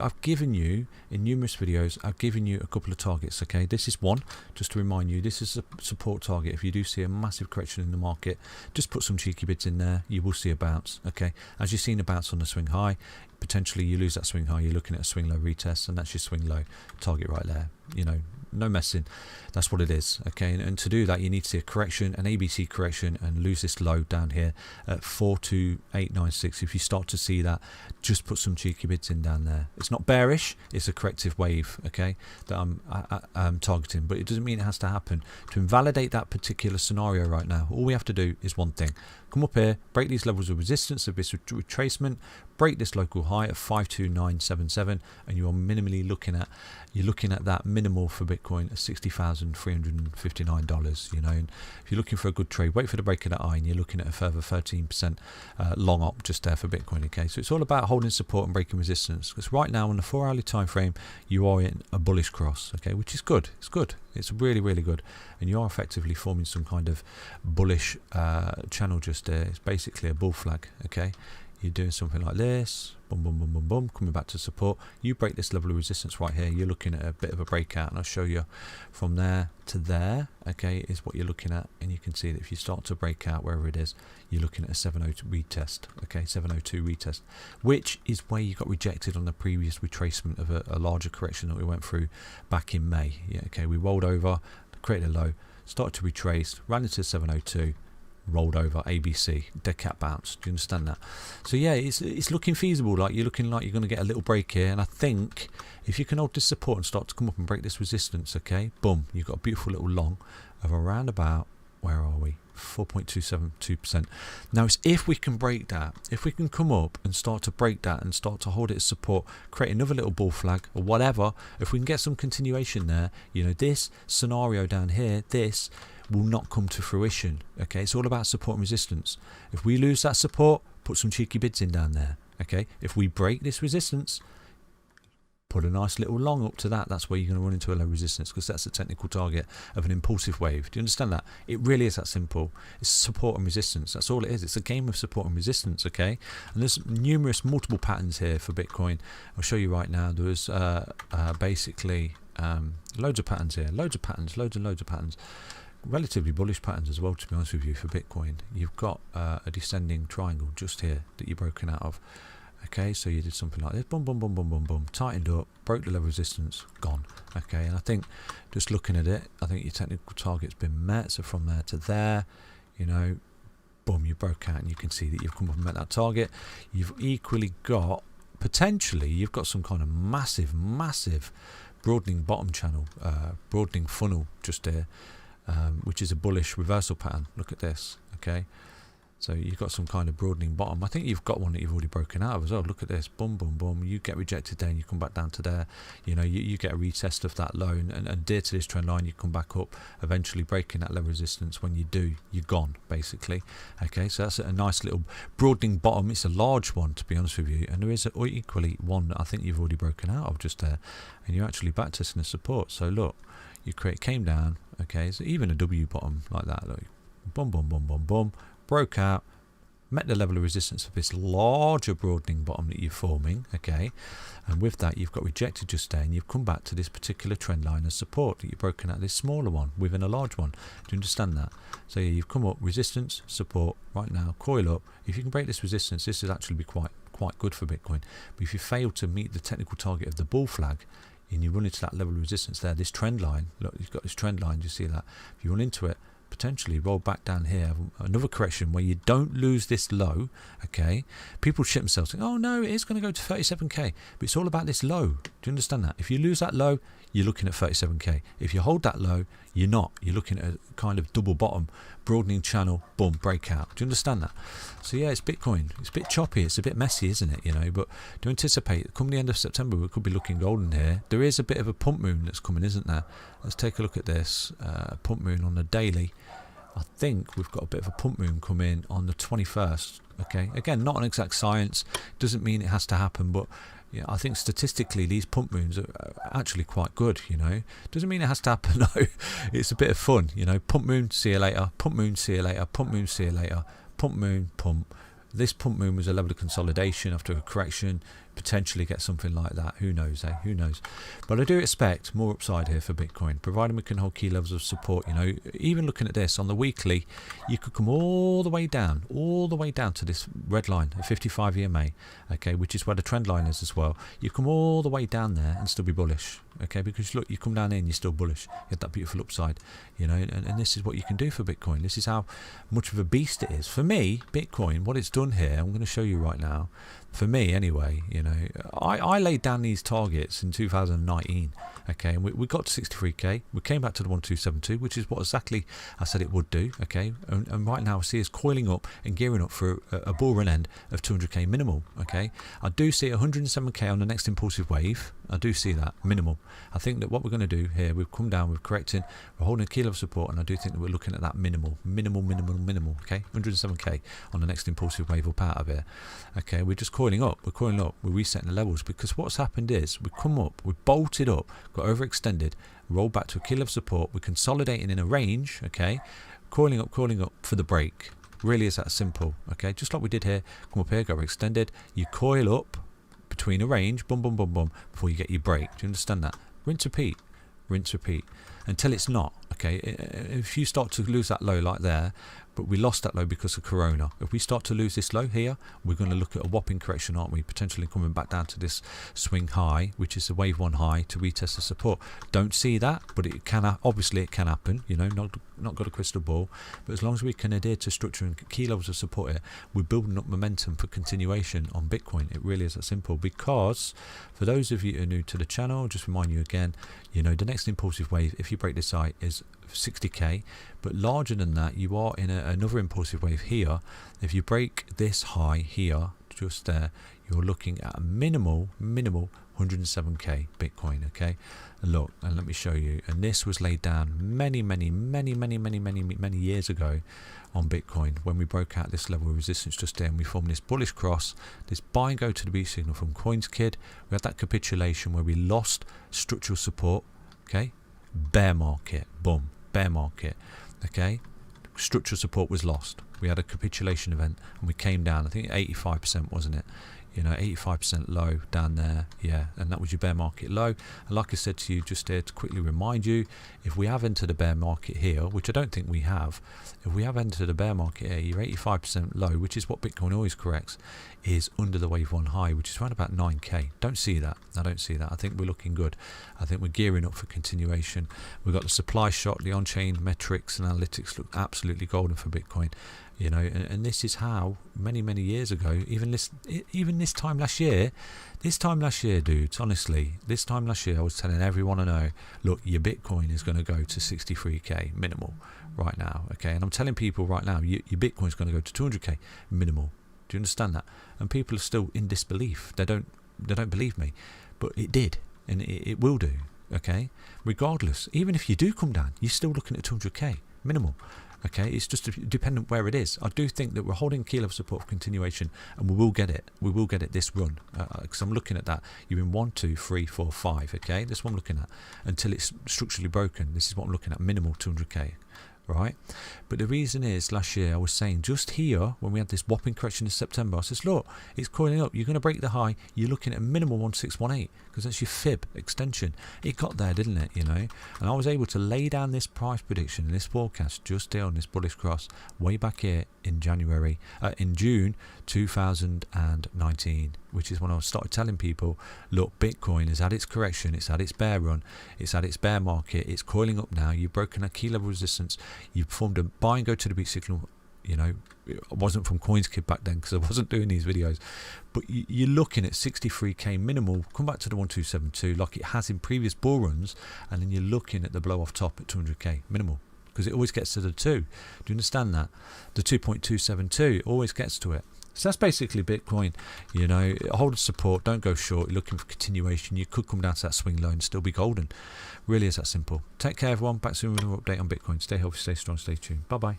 I've given you, in numerous videos, I've given you a couple of targets, okay? This is one, just to remind you, this is a support target. If you do see a massive correction in the market, just put some cheeky bids in there. You will see a bounce, okay? As you've seen a bounce on the swing high, potentially you lose that swing high, you're looking at a swing low retest, and that's your swing low target right there. You know, no messing. That's what it is, okay? And to do that, you need to see a correction, an ABC correction, and lose this low down here at 42896. If you start to see that, just put some cheeky bids in down there. It's not bearish, it's a corrective wave, okay, that I'm targeting, but it doesn't mean it has to happen. To invalidate that particular scenario right now, all we have to do is one thing: come up here, break these levels of resistance of this retracement, break this local high of 52977, and you are minimally looking at that minimal for Bitcoin at $60,359. You know, and if you're looking for a good trade, wait for the break of that eye, and you're looking at a further 13% long up just there for Bitcoin. Okay, so it's all about holding support and breaking resistance, because right now on the 4-hourly time frame you are in a bullish cross, okay, which is good. It's good. It's really, really good, and you are effectively forming some kind of bullish channel just there. It's basically a bull flag, okay. You're doing something like this, boom, boom, boom, boom, boom, coming back to support. You break this level of resistance right here, you're looking at a bit of a breakout, and I'll show you from there to there, okay, is what you're looking at. And you can see that if you start to break out wherever it is, you're looking at a 702 retest, okay, 702 retest, which is where you got rejected on the previous retracement of a larger correction that we went through back in May. Yeah, okay, we rolled over, created a low, started to retrace, ran into 702, rolled over, ABC, dead cat bounce. Do you understand that? So yeah, it's looking feasible. Like you're looking like you're going to get a little break here, and I think if you can hold this support and start to come up and break this resistance, okay, boom, you've got a beautiful little long of around about, where are we, 4.272%. Now it's if we can break that, if we can come up and start to break that and start to hold it as support, create another little bull flag or whatever, if we can get some continuation there, you know, this scenario down here, this will not come to fruition, okay. It's all about support and resistance. If we lose that support, put some cheeky bids in down there, okay. If we break this resistance, put a nice little long up to that. That's where you're going to run into a low resistance, because that's a technical target of an impulsive wave. Do you understand that? It really is that simple. It's support and resistance. That's all it is. It's a game of support and resistance, okay. And there's multiple patterns here for Bitcoin. I'll show you right now. There's basically loads of patterns here, loads of patterns, loads and loads of patterns. Relatively bullish patterns as well, to be honest with you, for Bitcoin. You've got a descending triangle just here that you're broken out of, okay. So you did something like this, boom, boom, boom, boom, boom, boom, tightened up, broke the level of resistance, gone, okay. And I think just looking at it, I think your technical target's been met. So from there to there, you know, boom, you broke out, and you can see that you've come up and met that target. You've equally got, potentially, you've got some kind of massive broadening bottom channel, broadening funnel just there, which is a bullish reversal pattern. Look at this, okay. So you've got some kind of broadening bottom. I think you've got one that you've already broken out of as well. Look at this, boom, boom, boom. You get rejected there, and you come back down to there. You know, you get a retest of that low, and adhere to this trend line. You come back up, eventually breaking that level of resistance. When you do, you're gone, basically. Okay, so that's a nice little broadening bottom. It's a large one, to be honest with you, and there is equally one that I think you've already broken out of just there, and you're actually backtesting the support. So look, you came down, okay. So even a W bottom like that, look, boom, boom, boom, boom, boom. Broke out, met the level of resistance of this larger broadening bottom that you're forming, okay, and with that you've got rejected just there, and you've come back to this particular trend line as support that you've broken out this smaller one within a large one. Do you understand that? So yeah, you've come up, resistance, support, right now, coil up. If you can break this resistance, this will actually be quite good for Bitcoin. But if you fail to meet the technical target of the bull flag, and you run into that level of resistance there, this trend line, look, you've got this trend line, do you see that? If you run into it, potentially roll back down here, have another correction where you don't lose this low, okay. People shit themselves saying, oh no, it is going to go to 37k, but it's all about this low. Do you understand that? If you lose that low, you're looking at 37k. If you hold that low, you're not. You're looking at a kind of double bottom, broadening channel, boom, breakout. Do you understand that? So yeah, it's Bitcoin. It's a bit choppy, it's a bit messy, isn't it? You know, but do anticipate, come the end of September, we could be looking golden here. There is a bit of a pump moon that's coming, isn't there? Let's take a look at this pump moon on the daily. I think we've got a bit of a pump moon come in on the 21st, okay. Again, not an exact science, doesn't mean it has to happen, but yeah, I think statistically these pump moons are actually quite good, you know. Doesn't mean it has to happen, no. It's a bit of fun, you know. Pump moon, see you later. Pump moon, see you later. Pump moon, see you later. Pump moon, pump. This pump moon was a level of consolidation after a correction. potentially get something like that. Who knows, eh? Who knows? But I do expect more upside here for Bitcoin, providing we can hold key levels of support. You know, even looking at this on the weekly, you could come all the way down to this red line, a 55 EMA, okay, which is where the trend line is as well. You come all the way down there and still be bullish, okay, because look, you come down here and you're still bullish. You have that beautiful upside, you know, and this is what you can do for Bitcoin. This is how much of a beast it is. For me, Bitcoin, what it's done here, I'm going to show you right now. For me, anyway, you know, I laid down these targets in 2019, okay, and we got to 63k. We came back to the 1272, which is what exactly I said it would do, okay, and right now I see us coiling up and gearing up for a bull run end of 200k minimal, okay. I do see 107k on the next impulsive wave. I do see that minimal. I think that what we're going to do here, we've come down, we're correcting, we're holding a key level of support, and I do think that we're looking at that minimal, okay, 107k on the next impulsive wave up out of here, okay. We're just coiling up, we're resetting the levels, because what's happened is we've come up, we've bolted up, got overextended, rolled back to a key level of support, we're consolidating in a range, okay, coiling up for the break. Really is that simple, okay, just like we did here. Come up here, go overextended, you coil up between a range, boom, before you get your break. Do you understand that? Rinse, repeat, until it's not, okay. If you start to lose that low like there, but we lost that low because of Corona. If we start to lose this low here, we're going to look at a whopping correction, aren't we? Potentially coming back down to this swing high, which is the wave 1 high, to retest the support. Don't see that, but it can, obviously it can happen, you know, not got a crystal ball, but as long as we can adhere to structure and key levels of support here, we're building up momentum for continuation on Bitcoin. It really is that simple, because for those of you who are new to the channel, just remind you again, you know, the next impulsive wave, if you break this high, is 60k, but larger than that, you are in another impulsive wave here. If you break this high here, just there, you're looking at a minimal 107k Bitcoin, okay. And look, and let me show you, and this was laid down many years ago on Bitcoin, when we broke out this level of resistance just there, and we formed this bullish cross, this buy and go to the B signal from CoinsKid. We had that capitulation where we lost structural support, okay, bear market, boom, bear market, okay, structural support was lost. We had a capitulation event and we came down, I think 85%, wasn't it? You know, 85% low down there, yeah, and that was your bear market low. And like I said to you just here, to quickly remind you, if we have entered a bear market here, which I don't think we have, if we have entered a bear market here, your 85% low, which is what Bitcoin always corrects, is under the wave 1 high, which is around about 9k. Don't see that. I don't see that. I think we're looking good. I think we're gearing up for continuation. We've got the supply shot, the on-chain metrics and analytics look absolutely golden for Bitcoin. You know, and this is how many years ago, even this time last year, dudes, honestly, this time last year, I was telling everyone I know, look, your Bitcoin is going to go to 63k minimal right now, okay, and I'm telling people right now, your Bitcoin is going to go to 200k minimal. Do you understand that? And people are still in disbelief. They don't believe me, but it did, and it will do, okay. Regardless, even if you do come down, you're still looking at 200k minimal. Okay, it's just dependent where it is. I do think that we're holding key level support for continuation, and we will get it. We will get it this run, because I'm looking at that. You're in 1, 2, 3, 4, 5. Okay, that's what I'm looking at until it's structurally broken. This is what I'm looking at. Minimal 200k. Right, but the reason is, last year I was saying, just here when we had this whopping correction in September, I says, look, it's coiling up, you're going to break the high, you're looking at a minimal 1618, because that's your fib extension. It got there, didn't it? You know, and I was able to lay down this price prediction and this forecast just there on this bullish cross way back here in June 2019, which is when I started telling people, look, Bitcoin has had its correction, it's had its bear run, it's had its bear market, it's coiling up now, you've broken a key level resistance, you've formed a buy and go to the beat signal. You know, I wasn't from CoinsKid back then because I wasn't doing these videos, but you're looking at 63k minimal, come back to the 1272 like it has in previous bull runs, and then you're looking at the blow off top at 200k minimal, because it always gets to the 2. Do you understand that? The 2.272 always gets to it. So that's basically Bitcoin. You know, hold support, don't go short, you're looking for continuation. You could come down to that swing low and still be golden. Really is that simple. Take care, everyone. Back soon with another update on Bitcoin. Stay healthy, stay strong, stay tuned. Bye bye.